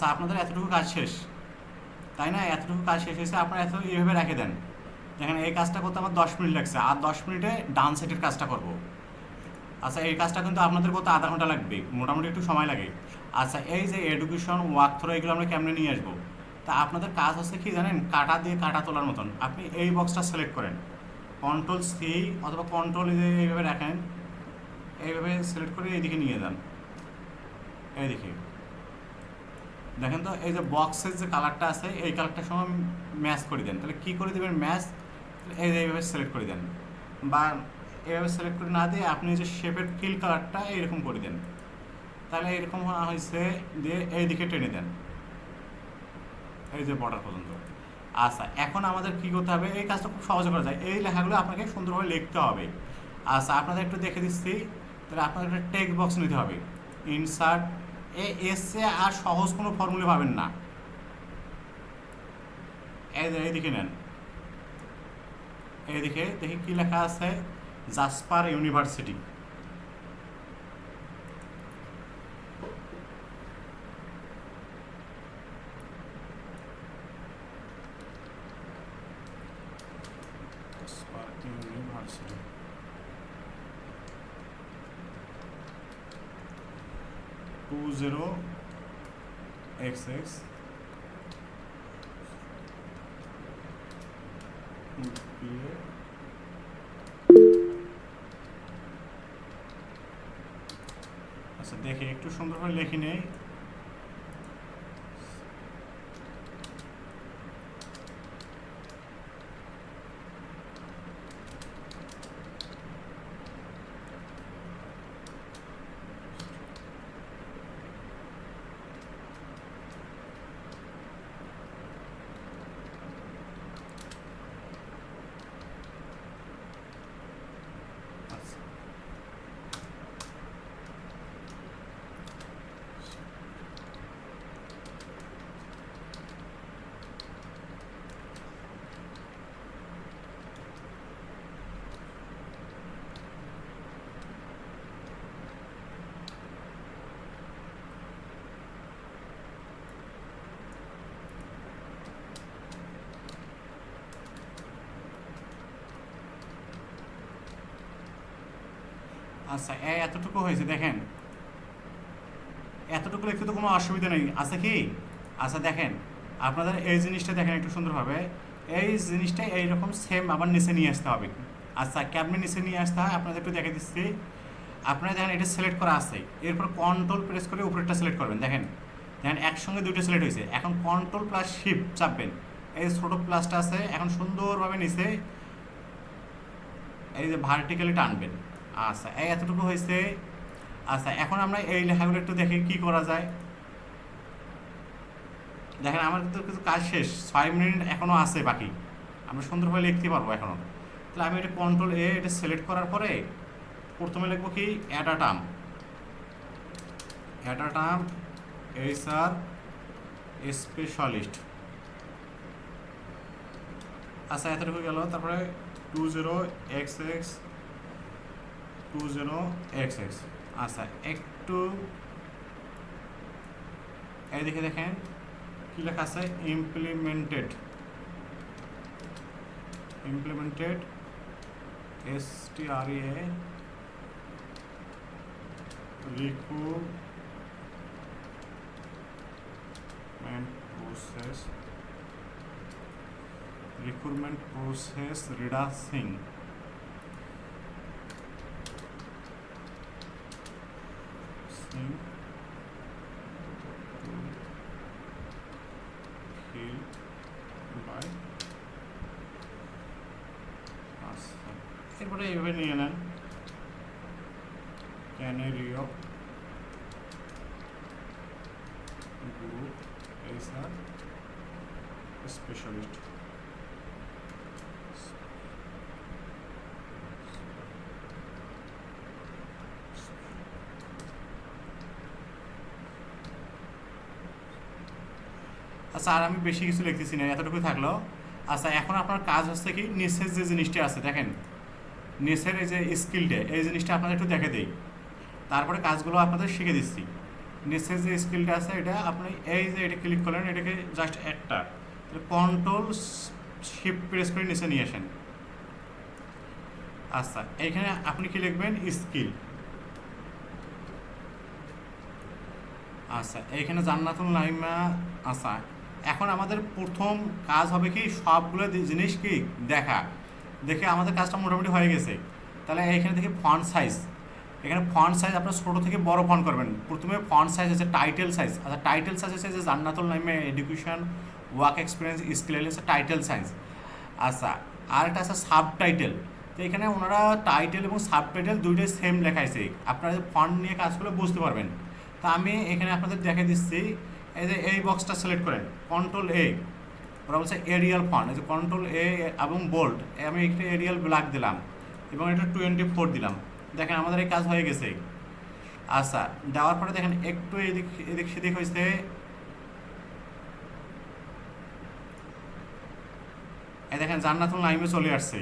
আচ্ছা, আপনাদের এতটুকু কাজ শেষ, তাই না? এতটুকু কাজ শেষ হয়েছে, আপনারা এত এইভাবে রেখে দেন। দেখেন এই কাজটা করতে আমার 10 মিনিট লাগছে, আর 10 মিনিটে ডান সাইডের কাজটা করব। আচ্ছা, এই কাজটা কিন্তু আপনাদের করতে আধা ঘন্টা লাগবে, মোটামুটি একটু সময় লাগে। আচ্ছা, এই যে এডুকেশন ওয়ার্ক থ্রো এগুলো আমরা কেমনে নিয়ে আসবো? তা আপনাদের কাজ হচ্ছে কি জানেন, কাটা দিয়ে কাটা তোলার মতন। আপনি এই বক্সটা সিলেক্ট করেন, কন্ট্রোল C অথবা কন্ট্রোল এইভাবে রাখেন, এইভাবে সিলেক্ট করে এইদিকে নিয়ে যান। এইদিকে দেখেন তো, এই যে বক্সের যে কালারটা আছে এই কালারটার সঙ্গে ম্যাচ করে দেন। তাহলে কী করে দেবেন ম্যাচ? এই যে এইভাবে সিলেক্ট করে দেন, বা এইভাবে সিলেক্ট করে না দিয়ে আপনি যে শেপের ফিল কালারটা এইরকম করে দেন। তাহলে এরকম হয়েছে, দিয়ে এইদিকে টেনে দেন এই যে বর্ডার পর্যন্ত। আচ্ছা, এখন আমাদের কী করতে হবে? এই কাজটা খুব সহজে করা যায়, এই লেখাগুলো আপনাকে সুন্দরভাবে লিখতে হবে। আচ্ছা, আপনাদের একটু দেখে দিচ্ছি। তাহলে আপনাদের একটা টেক্সট বক্স নিতে হবে, ইনসার্ট। এসে আর সহজ কোনো ফর্মুলা পাবেন না, এইদিকে নেন। এইদিকে দেখি কি লেখা আছে, jasper university. Jasper university 20XX আচ্ছা, দেখি একটু সুন্দরভাবে লিখে নেই। আচ্ছা, আচ্ছা, এতটুকু হয়েছে দেখেন, এতটুকু লিখতে তো কোনো অসুবিধা নেই, আছে কি? আচ্ছা দেখেন, আপনাদের এই জিনিসটা দেখেন একটু সুন্দরভাবে, এই জিনিসটা এইরকম সেম আবার নিচে নিয়ে আসতে হবে। আচ্ছা, কেমনে নিচে নিয়ে আসতে হয় আপনাদের একটু দেখে দিচ্ছি। আপনারা দেখেন এটা সিলেক্ট করা আছে, এরপর কন্ট্রোল প্রেস করে উপরেরটা সিলেক্ট করবেন। দেখেন দেখেন একসঙ্গে দুইটা সিলেক্ট হয়েছে। এখন কন্ট্রোল প্লাস শিফট চাপবেন, এই ছোটো প্লাসটা আছে, এখন সুন্দরভাবে নিচে এই যে ভার্টিক্যালি টানবেন। আচ্ছা, এই এতটুকু হয়েছে। আচ্ছা, এখন আমরা এই লেখাগুলো একটু দেখি কি করা যায়। দেখেন আমার কিন্তু কিছু কাজ শেষ, 6 মিনিট এখনও আছে বাকি, আমরা সুন্দরভাবে লিখতে পারবো এখনও। তাহলে আমি এটা কন্ট্রোল এটা সিলেক্ট করার পরে প্রথমে লিখবো কি, অ্যাডাটাম। অ্যাডাটাম HR স্পেশালিস্ট। আচ্ছা, এতটুকু গেল। তারপরে 20XX 20XX। আচ্ছা, একটু এইদিকে দেখেন কি লেখা আছে, ইমপ্লিমেন্টেড STRA রিক্রুটমেন্ট প্রসেস রিডাক্সিং এরপরে এইভাবে নিয়ে নেন, ক্যানেরিও গ্রুপ HR স্পেশালিস্ট। আচ্ছা, আর আমি বেশি কিছু লিখতেছি না, এতটুকু থাকলো। আচ্ছা, এখন আপনার কাজ হচ্ছে কি, নিচের যে জিনিসটা আছে দেখেন, নিচের এই যে স্কিলটা, এই জিনিসটা আপনাদের একটু দেখে দিই, তারপরে কাজগুলো আপনাদের শিখে দিচ্ছি। নিচে যে স্কিলটা আছে এটা আপনি এই যে এটা ক্লিক করলেন, এটাকে জাস্ট একটা কন্ট্রোল শিফট প্রেস করে নিচে নিয়ে আসেন। আচ্ছা, এইখানে আপনি কি লিখবেন? স্কিল। আচ্ছা, এইখানে জান্নাতুল নাইমা। আচ্ছা, এখন আমাদের প্রথম কাজ হবে কি সবগুলো জিনিস কি দেখা। দেখে আমাদের কাজটা মোটামুটি হয়ে গেছে। তাহলে এইখানে দেখি ফন্ট সাইজ। এখানে ফন্ট সাইজ আপনার ছোটো থেকে বড় ফন্ট করবেন। প্রথমে ফন্ট সাইজ আছে টাইটেল সাইজ। আচ্ছা, টাইটেল সাইজ আছে যে Jannatul Naima education work experience skill হচ্ছে টাইটেল সাইজ। আচ্ছা, আর একটা আছে সাব টাইটেল। তো এখানে ওনারা টাইটেল এবং সাব টাইটেল দুইটাই সেম লেখাইছে, আপনারা ফন্ট নিয়ে কাজ করলে বুঝতে পারবেন। তা আমি এখানে আপনাদের দেখে দিচ্ছি। এই যে এই বক্সটা সিলেক্ট করেন, কন্ট্রোল এ, ওরা বলছে এরিয়াল ফন্ট। এই যে কন্ট্রোল এ এবং বোল্ড, আমি একটা এরিয়াল ব্ল্যাক দিলাম এবং এটা 24 দিলাম। দেখেন আমাদের এই কাজ হয়ে গেছে। আচ্ছা, দেওয়ার পরে দেখেন একটু এদিক এদিক সেদিক হয়েছে। এই দেখেন জান্নাতুল নাইমে চলে আসছে,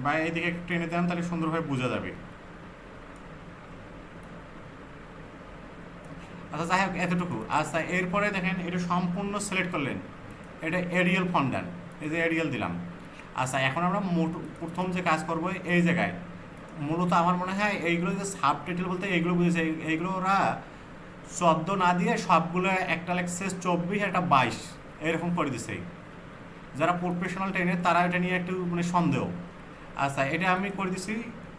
বা এইদিকে একটু টেনে দেন তাহলে সুন্দরভাবে বোঝা যাবে। আচ্ছা, যাই হোক এতটুকু। আচ্ছা, এরপরে দেখেন এটা সম্পূর্ণ সিলেক্ট করলেন, এটা এরিয়াল ফন্ট দেন, এই যে এরিয়াল দিলাম। আচ্ছা, এখন আমরা প্রথম যে কাজ করব এই জায়গায় মূলত আমার মনে হয় এইগুলো যে সাব টাইটেল বলতে এইগুলো বুঝেছে, এইগুলো ওরা 14 না দিয়ে সবগুলো একটা লেখছে 24 একটা 22 এরকম করে দিছে। যারা প্রফেশনাল ট্রেনের তারা এটা নিয়ে একটু মানে সন্দেহ। আচ্ছা, এটা আমি করে দিছি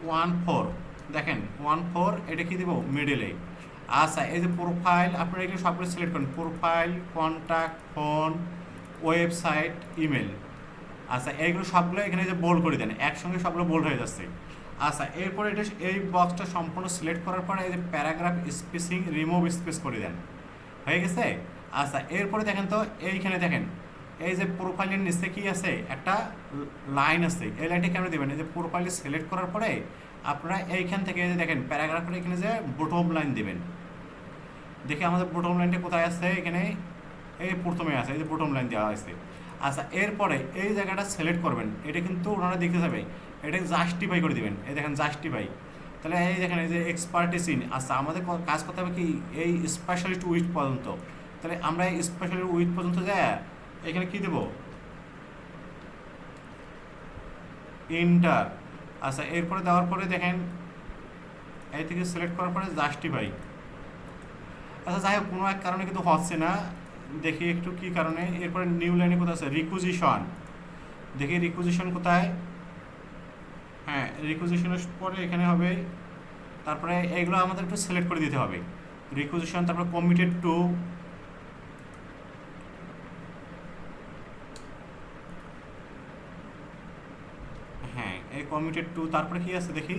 14। দেখেন 14, এটা কি দিব মিডলে। আচ্ছা, এই যে প্রোফাইল আপনারা এগুলো সবগুলো সিলেক্ট করেন, profile, contact, phone, website, email. আচ্ছা, এইগুলো সবগুলো এখানে যে বোল্ড করে দেন, একসঙ্গে সবগুলো বোল্ড হয়ে যাচ্ছে। আচ্ছা, এরপরে এটা এই বক্সটা সম্পূর্ণ সিলেক্ট করার পরে এই যে প্যারাগ্রাফ স্পেসিং রিমুভ স্পেস করে দেন, হয়ে গেছে। আচ্ছা, এরপরে দেখেন তো এইখানে দেখেন এই যে প্রোফাইলের নিচে কি আছে একটা লাইন আছে, এই লাইনটা কেন দেবেন? এই যে প্রোফাইল সিলেক্ট করার পরে আপনারা এইখান থেকে এই যে দেখেন প্যারাগ্রাফের এখানে যে বটম লাইন দেবেন। দেখি আমাদের বটম লাইনটা কোথায় আছে, এখানে এই প্রথমে আছে, এই যে বটম লাইন দেওয়া আছে। আচ্ছা, এরপরে এই জায়গাটা সিলেক্ট করবেন, এটা কিন্তু ওনারা দেখতে যাবে, এটাকে জাস্টিফাই করে দেবেন। এই দেখেন জাস্টিফাই, তাহলে এই দেখেন এই যে এক্সপার্টিস ইন। আচ্ছা, আমাদের কাজ করতে হবে কি এই স্পেশালিস্ট উইথ পর্যন্ত। তাহলে আমরা এই স্পেশালিস্ট উইথ পর্যন্ত যাই, এখানে কি দেবো ইন্টার। আচ্ছা, এরপরে দেওয়ার পরে দেখেন এই থেকে সিলেক্ট করার পরে জাস্টিফাই। আচ্ছা, যাই হোক কোনো এক কারণে কিন্তু হচ্ছে না, দেখি একটু কি কারণে। এরপরে নিউ লাইনে কোথায় আছে রিকুইজিশন, দেখি রিকুইজিশন কোথায়। হ্যাঁ, রিকুইজিশনের পরে এখানে হবে। তারপরে এইগুলো আমাদের একটু সিলেক্ট করে দিতে হবে, রিকুইজিশন, তারপরে কমিটেড টু। হ্যাঁ, এই কমিটেড টু, তারপরে কি আছে দেখি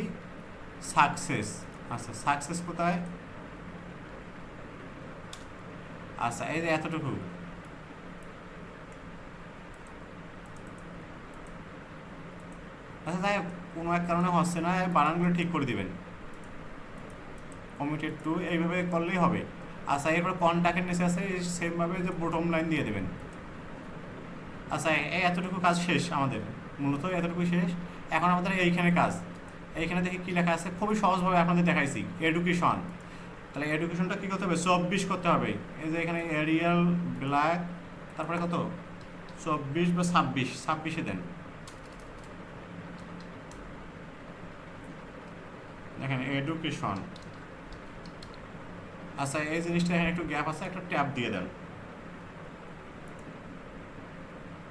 সাকসেস। আচ্ছা, সাকসেস কোথায়? আচ্ছা, এই যে এতটুকু। আচ্ছা, তাই কোনো এক কারণে হচ্ছে না, বানানগুলো ঠিক করে দিবেন, কমিটেড টু এইভাবে করলেই হবে। আচ্ছা, এরপর কন্ট্যাক্টের নিচে আছে সেমভাবে যে বটম লাইন দিয়ে দেবেন। আচ্ছা, এই এতটুকু কাজ শেষ আমাদের, মূলত এতটুকু শেষ। এখন আমাদের এইখানে কাজ, এইখানে দেখি কী লেখা আছে, খুবই সহজভাবে আপনাদের দেখাইছি এডুকেশন। তাহলে এডুকেশনটা কী করতে হবে? 24 করতে হবে। এই যে এখানে এরিয়াল ব্ল্যাক, তারপরে কত 24 বা 26 দেন। দেখেন এডুকেশন। আচ্ছা, এই জিনিসটা এখানে একটু গ্যাপ আছে, একটা ট্যাপ দিয়ে দেন,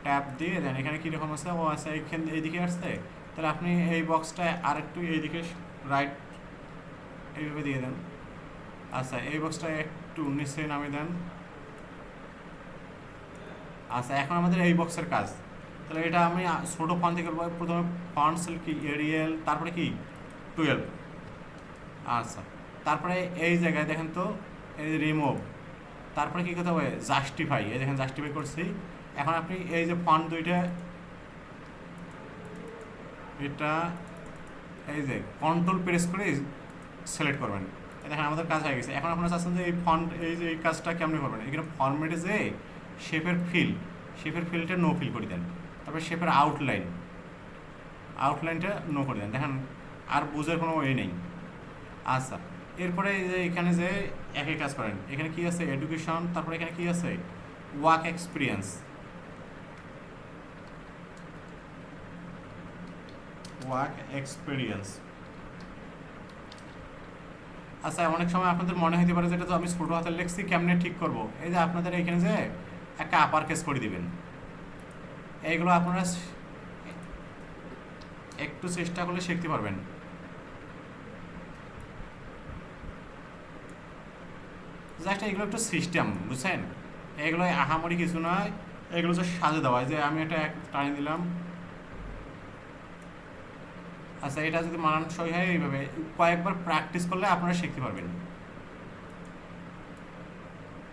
ট্যাপ দিয়ে দেন। এখানে কীরকম আছে? ও আচ্ছা, এইখানে এইদিকে আসছে, তাহলে আপনি এই বক্সটা আর একটু এইদিকে রাইট এইভাবে দিয়ে দেন। আচ্ছা, এই বক্সটা একটু নিচে নামিয়ে দেন। আচ্ছা, এখন আমাদের এই বক্সের কাজ। তাহলে এটা আমি ছোটো ফন্ট থেকে করবো। প্রথমে ফন্ট সেল কি এরিয়াল, তারপরে কি 12। আচ্ছা, তারপরে এই জায়গায় দেখেন তো এই রিমুভ, তারপরে কী করতে হবে? জাস্টিফাই। এই দেখেন জাস্টিফাই করছি। এখন আপনি এই যে ফন্ট দুইটা, এটা এই যে কন্ট্রোল প্রেস করে সিলেক্ট করবেন। দেখেন আমাদের কাজ হয়ে গেছে। এখন আপনারা চাচ্ছেন যে এই ফন্ট এই যে এই কাজটা কেমন করবেন, এখানে ফরম্যাটে যে শেপের ফিলটা নো ফিল করে দেন। তারপরে শেপের আউটলাইনটা নো করে দেন। দেখেন আর বোঝার কোনো ওয়ে নেই। আচ্ছা, এরপরে এই যে এখানে যে একই কাজ করেন। এখানে কি আছে এডুকেশন, তারপরে এখানে কি আছে ওয়ার্ক এক্সপিরিয়েন্স, ওয়ার্ক এক্সপিরিয়েন্স। আচ্ছা অনেক সময় আপনাদের মনে হতে পারে যেটা তো আমি ছোটো হাতের লিখছি কেমনে ঠিক করব, এই যে আপনাদের এখানে যে একটা আপার কেস করে দিবেন, এইগুলো আপনারা একটু চেষ্টা করলে শিখতে পারবেন। জাস্ট এগুলো একটু সিস্টেম, বুঝছেন, এগুলো আহামরি কিছু নয়, এগুলো যে সাজে দেওয়া, যে আমি একটা টানি দিলাম। আচ্ছা এটা যদি মানানসই হয় এইভাবে কয়েকবার প্র্যাকটিস করলে আপনারা শিখতে পারবেন।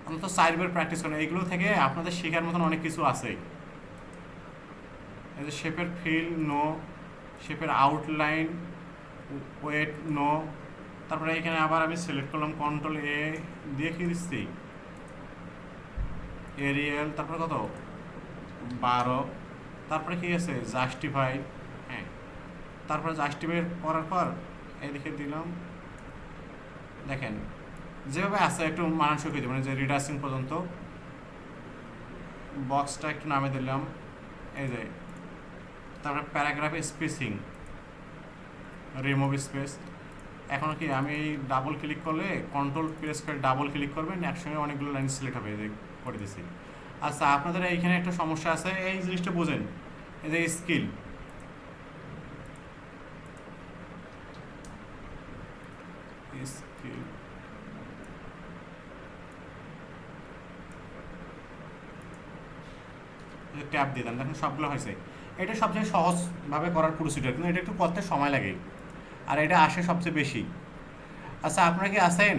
আমরা তো 4বার প্র্যাকটিস করেন, এইগুলো থেকে আপনাদের শেখার মতন অনেক কিছু আছে। এই যে শেপের ফিল নো, শেপের আউটলাইন ওয়েট নো, তারপরে এখানে আবার আমি সিলেক্ট করলাম কন্ট্রোল এ দিয়ে কি দিচ্ছি এরিয়াল, তারপরে কত 12, তারপরে কি আছে জাস্টিফাই, হ্যাঁ তারপরে জাস্টিফাই করার পর এদিকে দিলাম। দেখেন যেভাবে আছে একটু মানানসই হয়ে যাবে, মানে যে রিডার্সিং পর্যন্ত বক্সটা একটু নামে দিলাম, এই যে তারপরে প্যারাগ্রাফ স্পেসিং রিমুভ স্পেস। এখন কি আমি ডাবল ক্লিক করলে কন্ট্রোল প্রেস করে ডাবল ক্লিক করবেন, একসঙ্গে অনেকগুলো লাইন সিলেক্ট হবে, এই যে করে দিছি। আচ্ছা আপনাদের এইখানে একটা সমস্যা আছে, এই জিনিসটা বোঝেন, এই যে স্কিল, স্কিল ট্যাব দিয়ে দেন, দেখুন সবগুলো হয়েছে। এটা সবচেয়ে সহজভাবে করার প্রসিডিউর, কিন্তু এটা একটু করতে সময় লাগে, আর এটা আসে সবচেয়ে বেশি। আচ্ছা আপনারা কি আছেন?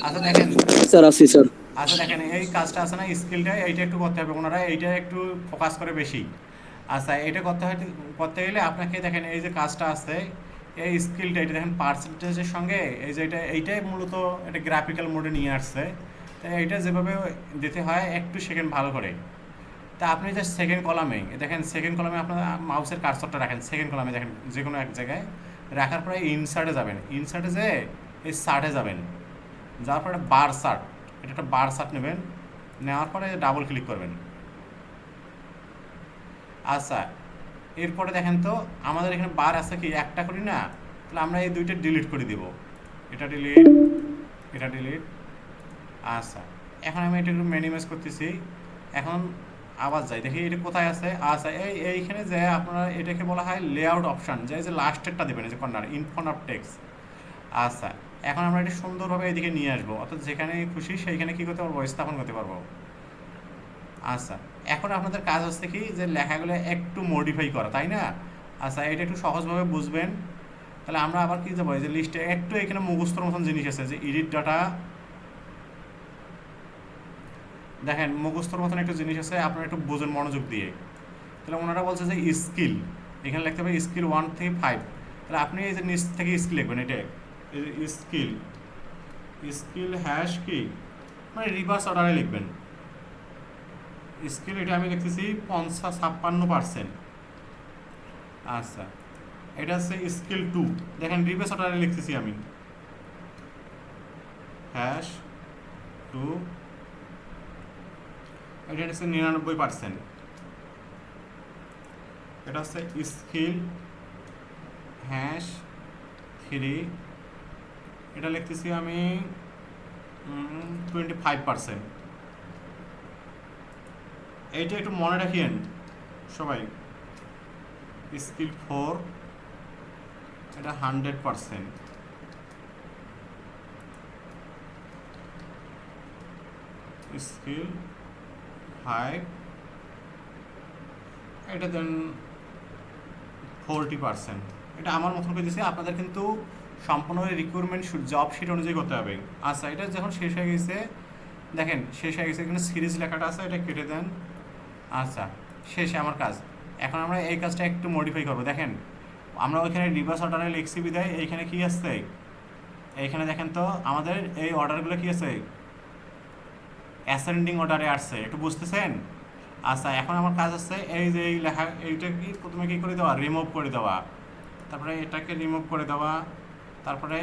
আচ্ছা দেখেন, স্যার আছি স্যার। আচ্ছা দেখেন এই কাজটা আছে না স্কিলটা, এইটা একটু করতে হবে ওনারা, এইটা একটু ফোকাস করে বেশি। আচ্ছা এটা করতে গেলে আপনাকে দেখেন এই যে কাজটা আছে, এই স্কিলটা এটা দেখেন পার্সেন্টেজের সঙ্গে এই যে এইটাই মূলত এটা গ্রাফিক্যাল মোডে নিয়ে আসছে। তো এইটা যেভাবে দিতে হয় একটু সেকেন্ড ভালো করে। তা আপনি যে সেকেন্ড কলামে দেখেন, সেকেন্ড কলামে আপনার মাউসের কার্সরটা রাখেন, সেকেন্ড কলামে দেখেন যে কোনো এক জায়গায় রাখার পরে ইনসার্টে যাবেন, ইনসার্টে যেয়ে এই সার্টে যাবেন, যাওয়ার পরে বার সার্ট, এটা একটা বার সার্ট নেবেন, নেওয়ার পরে ডাবল ক্লিক করবেন। আচ্ছা এরপরে দেখেন তো আমাদের এখানে বার আছে কি একটা করি না, তাহলে আমরা এই দুইটা ডিলিট করে দিব, এটা ডিলিট, এটা ডিলিট। আচ্ছা এখন আমি এটা একটু মিনিমাইজ করতেছি। এখন আবার যাই দেখি এটা কোথায় আছে। আচ্ছা এইখানে যে আপনারা এটাকে বলা হয় লেআউট অপশান, যে লাস্টেরটা দেবেন, এই যে corner in front of text. আচ্ছা এখন আমরা এটা সুন্দরভাবে এদিকে নিয়ে আসবো, অর্থাৎ যেখানে খুশি সেইখানে কী করতে পারবো, স্থাপন করতে পারবো। আচ্ছা এখন আপনাদের কাজ হচ্ছে কি যে লেখাগুলো একটু মডিফাই করা, তাই না? আচ্ছা এটা একটু সহজভাবে বুঝবেন। তাহলে আমরা আবার কী যাবো, এই যে লিস্টে একটু এখানে মুখস্থর মতন জিনিস আছে, যে এডিট ডাটা, দেখেন মুখস্থর মতন একটা জিনিস আছে, আপনারা একটু বোঝেন মনোযোগ দিয়ে। তাহলে ওনারা বলছে যে স্কিল, এখানে লিখতে হবে স্কিল 1 থেকে 5। তাহলে আপনি এই যে নিচ থেকে স্কিল লিখবেন, এটা স্কিল, স্কিল হ্যাশ কি মানে রিভার্স অর্ডারে লিখবেন স্কিল, এটা আমি লিখতেছি 56-56%। আচ্ছা এটা হচ্ছে স্কিল 2, দেখেন রিভার্স অর্ডারে লিখতেছি আমি হ্যাশ 2, এটা হচ্ছে 99%। এটা হচ্ছে স্কিল হ্যাশ 3, এটা লিখতেছি আমি 25%। এইটা একটু মনে রাখিয়েন সবাই। স্কিল 4 এটা 100%। স্কিল 5 এটা দেন 40%। এটা আমার মতন করে দিয়েছি, আপনাদের কিন্তু সম্পূর্ণ রিক্রুটমেন্ট জব শিট অনুযায়ী করতে হবে। আচ্ছা এটা যখন শেষ হয়ে গেছে, দেখেন শেষ হয়ে গেছে, এখানে সিরিজ লেখাটা আছে, এটা কেটে দেন। আচ্ছা শেষে আমার কাজ। এখন আমরা এই কাজটা একটু মডিফাই করবো। দেখেন আমরা ওইখানে রিভার্স অর্ডারে লিখছি বিদায়, এইখানে কি আসছে, এইখানে দেখেন তো আমাদের এই অর্ডারগুলো কি আছে, অ্যাসেন্ডিং অর্ডারে আসছে, একটু বুঝতেছেন? আচ্ছা এখন আমার কাজ আছে এই যে এই লেখা এইটা কি প্রথমে কী করে দেওয়া, রিমুভ করে দেওয়া, তারপরে এটাকে রিমুভ করে দেওয়া, তারপরে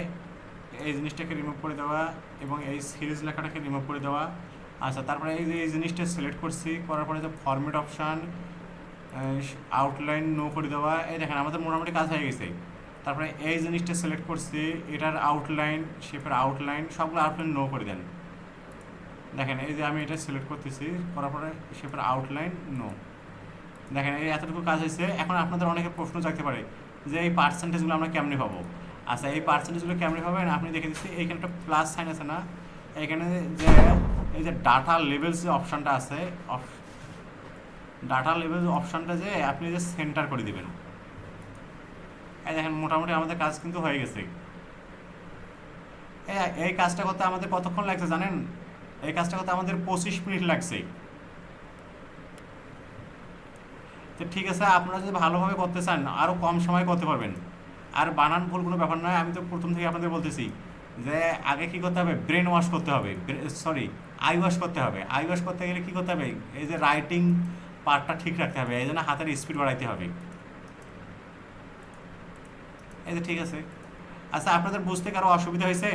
এই জিনিসটাকে রিমুভ করে দেওয়া এবং এই সিরিজ লেখাটাকে রিমুভ করে দেওয়া। আচ্ছা, তারপরে এই যে এই জিনিসটা সিলেক্ট করছি, করার পরে যে ফরম্যাট অপশান, আউটলাইন নো করে দেওয়া, এই দেখেন আমাদের মোটামুটি কাজ হয়ে গেছে। তারপরে এই জিনিসটা সিলেক্ট করছি, এটার আউটলাইন, শেপের আউটলাইন, সবগুলো আউটলাইন নো করে দেন। দেখেন এই যে আমি এটা সিলেক্ট করতেছি, করার পরে শেপের আউটলাইন নো। দেখেন এই এতটুকু কাজ হয়েছে। এখন আপনাদের অনেকে প্রশ্ন জাগতে পারে যে এই পার্সেন্টেজগুলো আমরা কেমনে পাবো। আচ্ছা, এই পার্সেন্টেজগুলো কেমনে পাবেন আপনি দেখে দিচ্ছি। এইখানে একটা প্লাস সাইন আছে না, এইখানে যে এই যে ডাটা লেভেলস যে অপশানটা আছে, ডাটা লেভেল অপশানটা যে আপনি যে সেন্টার করে দিবেন। এই দেখেন মোটামুটি আমাদের কাজ কিন্তু হয়ে গেছে। এই কাজটা করতে আমাদের কতক্ষণ লাগছে জানেন? এই কাজটা করতে আমাদের 25 মিনিট লাগছে। তো ঠিক আছে, আপনারা যদি ভালোভাবে করতে চান আরও কম সময় করতে পারবেন। আর বানান ভুল কোনো ব্যাপার নয়, আমি তো প্রথম থেকে আপনাদের বলতেছি যে আগে কী করতে হবে, ব্রেন ওয়াশ করতে হবে, সরি আই ওয়াশ করতে হবে। আই ওয়াশ করতে গেলে কী করতে হবে, এই যে রাইটিং পার্টটা ঠিক রাখতে হবে, এই জন্য হাতের স্পিড বাড়াইতে হবে। এই যে ঠিক আছে। আচ্ছা, আপনাদের বুঝতে কারো অসুবিধা হয়েছে?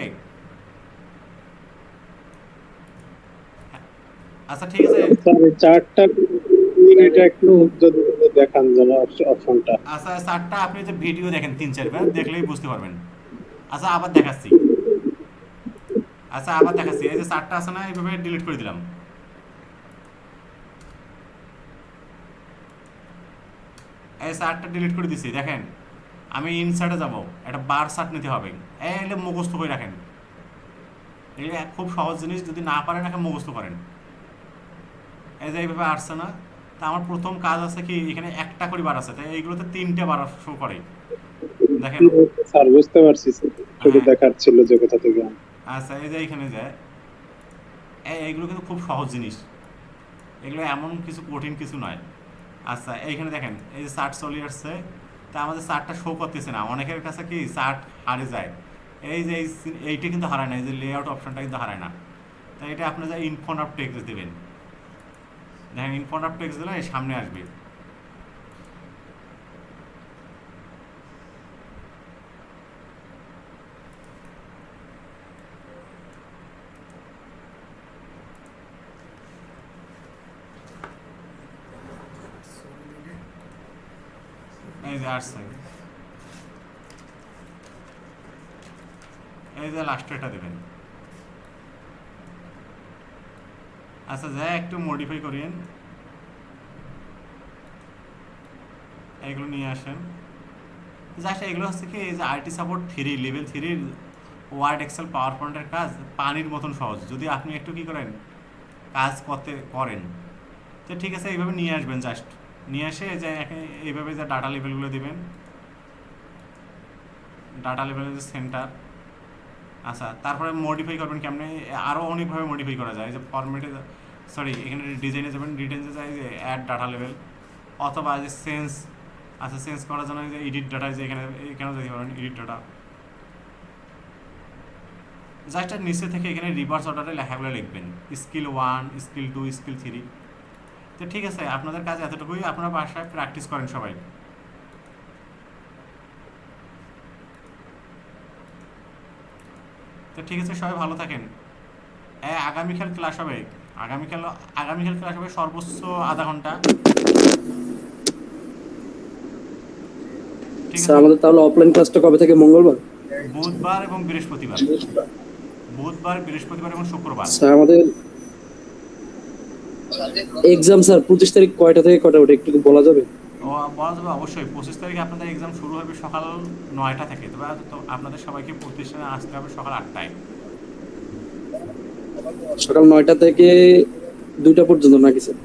আচ্ছা ঠিক আছে। চারটা এটা একটু যদি দেখান যেন অপশনটা। আচ্ছা, চারটা আপনি যে ভিডিও দেখেন 3-4 বার দেখলেই বুঝতে পারবেন। আচ্ছা আবার দেখাচ্ছি। আচ্ছা আবার দেখাচ্ছি, এই যে চারটা আছে না, এইভাবে ডিলিট করে দিলাম। এই চারটা ডিলিট করে দিছি। দেখেন আমি ইনসার্টে যাব, একটা বার চার্ট নিতে হবে। এই হলে মুখস্থ করে রাখেন, এটা খুব সহজ জিনিস, যদি না পারেন একে মুখস্থ করেন। এই যে এইভাবে আসছে না, তা আমার প্রথম কাজ আছে কি, এখানে একটা করে বার আছে, তাই এইগুলোতে 3টে বার শো করে। দেখেন। স্যার বুঝতে পারছি, শুধু হ্যাঁ। দেখার ছিল যে কোথা থেকে। আচ্ছা, এই যে এইখানে যায়, এইগুলো কিন্তু খুব সহজ জিনিস, এগুলো এমন কিছু কঠিন কিছু নয়। আচ্ছা, এইখানে দেখেন এই যে চার্ট চলে আসছে, তা আমাদের চার্টটা শো করতেছে না। অনেকের কাছে কি চার্ট হারিয়ে যায়, এই যে এইটা কিন্তু হারায় না, এই যে লেআউট অপশনটা কিন্তু হারায় না। তাই এটা আপনি যে ইনফ্রন্ট অফ টেক্সট দেবেন, দেখেন ইনফ্রন্ট অফ টেক্সট দিলে এই সামনে আসবে। এই যে আসছে, এই যে লাস্টে এটা দেবেন। আচ্ছা, যা একটু মডিফাই করেন, এইগুলো নিয়ে আসেন। জাস্ট এগুলো হচ্ছে কি, এই যে IT support 3 level 3 word Excel পাওয়ার পয়েন্টের কাজ পানির মতন সহজ, যদি আপনি একটু কি করেন কাজ করতে করেন। তো ঠিক আছে, এইভাবে নিয়ে আসবেন। জাস্ট নিয়ে এসে যে এইভাবে যে ডাটা লেভেলগুলো দেবেন, ডাটা লেভেলের যে সেন্টার। আচ্ছা, তারপরে মডিফাই করবেন কেমনে, আরও অনেকভাবে মডিফাই করা যায়। যে ফরম্যাটে, সরি এখানে ডিজাইনে যাবেন, ডিজাইনে যায় যে অ্যাড ডাটা লেভেল, অথবা যে সেন্স। আচ্ছা, চেঞ্জ করার জন্য যে এডিট ডাটা, যে এখানেও যেতে পারেন এডিট ডাটা। জাস্ট নিচে থেকে এখানে রিভার্স অর্ডারে লেখাগুলো লিখবেন, স্কিল 1, স্কিল 2, স্কিল 3। তো ঠিক আছে, আপনাদের কাজ এতটুকুই, আপনারা বাসায় প্র্যাকটিস করেন সবাই। তো ঠিক আছে, সবাই ভালো থাকেন। আগামীকাল ক্লাস হবে, আগামীকাল ক্লাস হবে সর্বোচ্চ আধা ঘন্টা। ঠিক স্যার আছে, আমাদের তাহলে অফলাইন ক্লাসটা কবে থেকে? মঙ্গলবার, বুধবার এবং বৃহস্পতিবার, বুধবার, বৃহস্পতিবার এবং শুক্রবার। স্যার আমাদের এক্সাম স্যার 25 তারিখ কয়টা থেকে কয়টা, ওটা একটু বলা যাবে? ও বলা যাবে অবশ্যই। 25 তারিখে আপনাদের এক্সাম শুরু হবে সকাল 9টা থেকে, তবে তো আপনাদের সবাইকে প্রতিষ্ঠানে আসতে হবে সকাল 8টায়। সকাল 9টা থেকে 2টা পর্যন্ত নাকি স্যার?